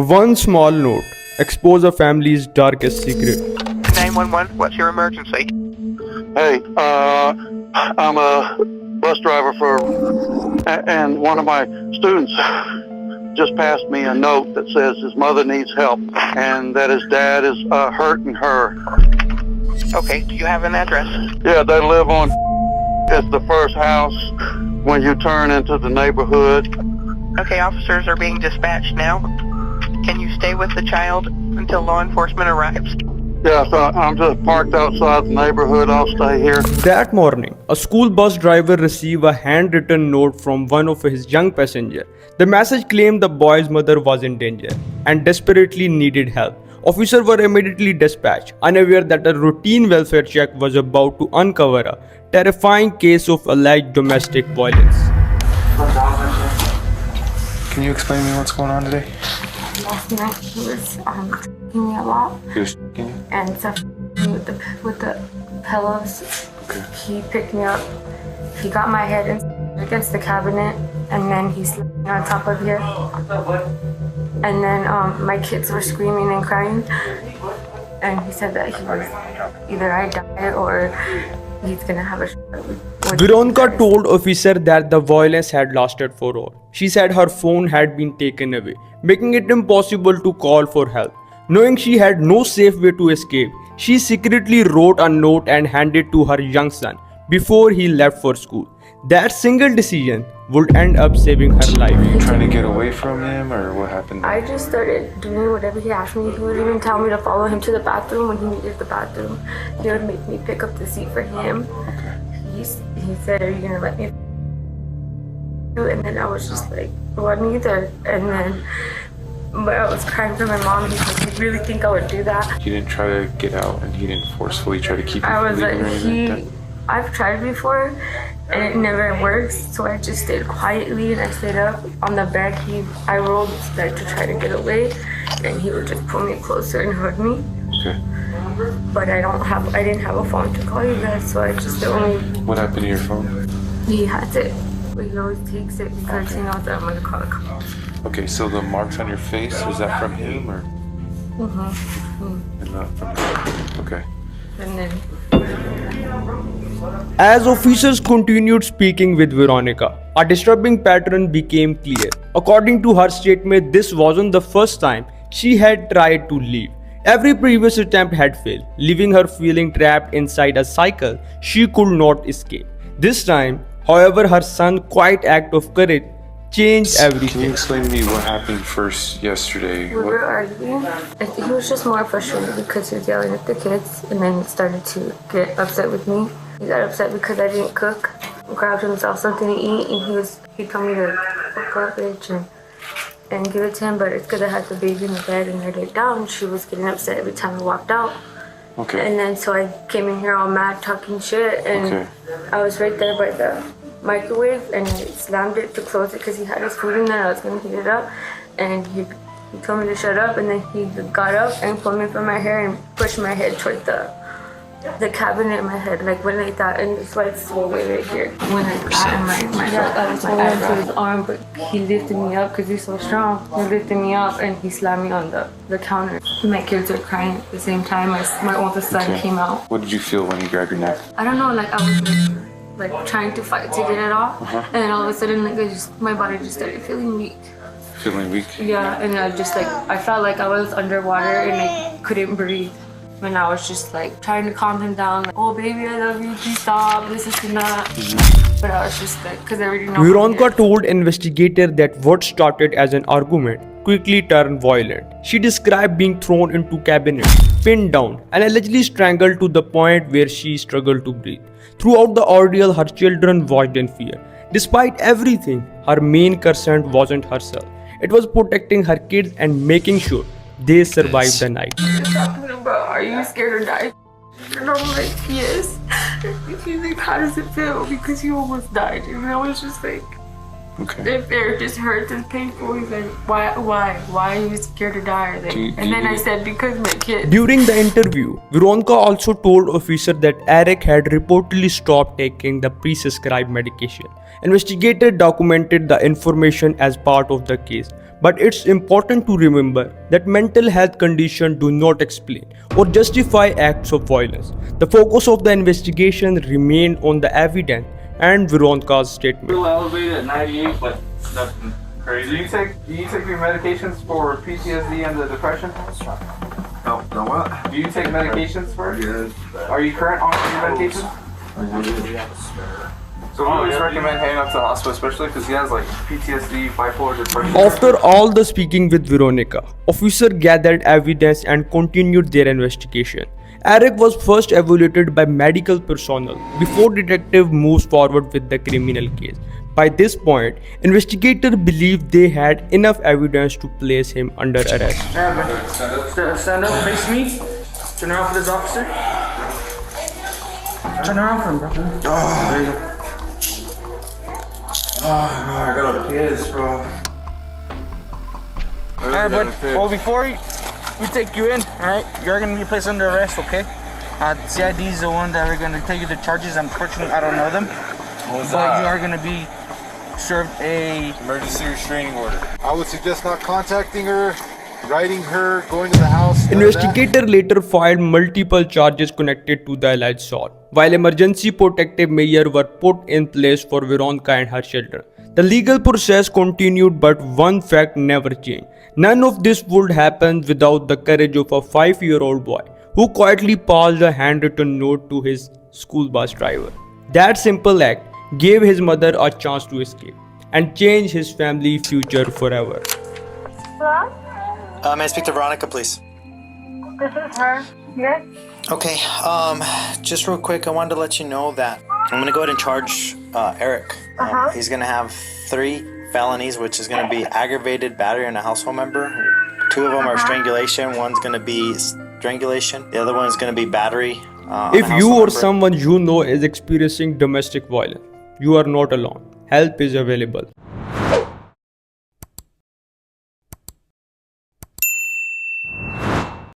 One small note expose a family's darkest secret. 911, what's your emergency? Hey, I'm a bus driver and one of my students just passed me a note that says his mother needs help and that his dad is hurting her. Okay, do you have an address? Yeah, they live on, it's the first house when you turn into the neighborhood. Okay, officers are being dispatched now. Can you stay with the child until law enforcement arrives? Yeah, so I'm just parked outside the neighborhood. I'll stay here. That morning, a school bus driver received a handwritten note from one of his young passengers. The message claimed the boy's mother was in danger and desperately needed help. Officers were immediately dispatched, unaware that a routine welfare check was about to uncover a terrifying case of alleged domestic violence. Can you explain to me what's going on today? Last night he was taking me a lot He was shaking you? and stuff with the pillows. Okay. He picked me up. He got my head against the cabinet, and then he slept on top of here. And then my kids were screaming and crying, and he said that he was either I die or he's gonna have a shot. Veronica told officer that the violence had lasted for hours. She said her phone had been taken away, making it impossible to call for help. Knowing she had no safe way to escape, she secretly wrote a note and handed it to her young son before he left for school. That single decision would end up saving her life. Were you trying to get away from him, or what happened? I just started doing whatever he asked me. He would even tell me to follow him to the bathroom when he needed the bathroom. He would make me pick up the seat for him. Okay. He said, "Are you gonna let me?" And then I was just like, "Well, neither." And then, but I was crying for my mom. He said, "You really think I would do that?" He didn't try to get out, and he didn't forcefully try to keep you I from was leaving or like, anything like that? I've tried before, and it never works. So I just stayed quietly, and I stayed up on the bed. I rolled like to try to get away, and he would just pull me closer and hug me. Okay. But I didn't have a phone to call you guys, so I just What happened to your phone? he has it. But he always takes it because he knows that I'm gonna call the cops. Okay, so the marks on your face, is that from him, or? And not from him. Okay. And then As officers continued speaking with Veronica, a disturbing pattern became clear. According to her statement, this wasn't the first time she had tried to leave. Every previous attempt had failed, leaving her feeling trapped inside a cycle she could not escape. This time, however, her son's quiet act of courage changed Can you everything. explain to me what happened first yesterday? we were arguing. He was just more frustrated because he was yelling at the kids, and then he started to get upset with me. He got upset because I didn't cook, grabbed himself something to eat, and he told me to cook garbage and give it to him, but it's because I had the baby in the bed and laid it down. She was getting upset every time I walked out. Okay. And then so I came in here all mad talking shit, and Okay. I was right there by the microwave, and I slammed it to close it because he had his food in there. I was gonna heat it up, and he told me to shut up, and then he got up and pulled me from my hair and pushed my head toward the cabinet in my head, like when I thought, and that's why it's swollen right here. When I got in my swollen to his arm, but he lifted me up because he's so strong. He lifted me up and he slammed me on the counter. My kids were crying at the same time. My oldest son Okay. came out. What did you feel when he grabbed your neck? I don't know, like I was like trying to fight to get it off, and then all of a sudden, like my body just started feeling weak. Feeling weak? Yeah, and I felt like I was underwater and I couldn't breathe. And I was just like trying to calm him down, like, "Oh baby, I love you, please stop, this is enough." But I was just like, because I already know. Veronica told investigators that what started as an argument quickly turned violent. She described being thrown into cabinets, pinned down, and allegedly strangled to the point where she struggled to breathe. Throughout the ordeal, her children watched in fear. Despite everything, her main concern wasn't herself. It was protecting her kids and making sure they survived the night. Talking about, "Are you scared to die?" And I'm like, "Yes." He's like, "How does it feel?" Because you almost died. And I was just like, Okay. if it just hurts, it's painful. He's like, why are you scared to die? Like, and then I said, because my kids. During the interview, Veronica also told officers that Eric had reportedly stopped taking the pre-prescribed medication. Investigators documented the information as part of the case, But it's important to remember that mental health conditions do not explain or justify acts of violence. The focus of the investigation remained on the evidence and Veronika's statement. Little elevated at 98, but nothing crazy. Do you take your medications for PTSD and the depression? No, no what? Do you take medications for it? Yes. Are you current on your medications? So we always recommend heading up to the hospital, especially because he has like PTSD, bipolar depression. After all the speaking with Veronika, officer gathered evidence and continued their investigation. Eric was first evaluated by medical personnel before detective moves forward with the criminal case. By this point, investigators believed they had enough evidence to place him under arrest. Stand up, face me. Turn around for this officer. Turn around for him, bro. There you go. Oh, I got a piss, bro. Alright, bud. Well, before we take you in, alright, you're gonna be placed under arrest, okay? CID is the one that are gonna take you the charges. Unfortunately, I don't know them. But you are gonna be served a Emergency restraining order. I would suggest not contacting her, writing her, going to the house. none of that. Investigator later filed multiple charges connected to the alleged assault, while emergency protective measures were put in place for Veronika and her children. The legal process continued, but one fact never changed. None of this would happen without the courage of a 5-year-old boy who quietly passed a handwritten note to his school bus driver. That simple act gave his mother a chance to escape and change his family future forever. May I speak to Veronika, please? This is her. Yes. Okay, just real quick, I wanted to let you know that I'm gonna go ahead and charge Eric. He's gonna have 3 felonies, which is gonna be aggravated battery on a household member. 2 of them are strangulation, one's gonna be strangulation, the other one's gonna be battery. On a If you household or member. someone you know is experiencing domestic violence, you are not alone. Help is available.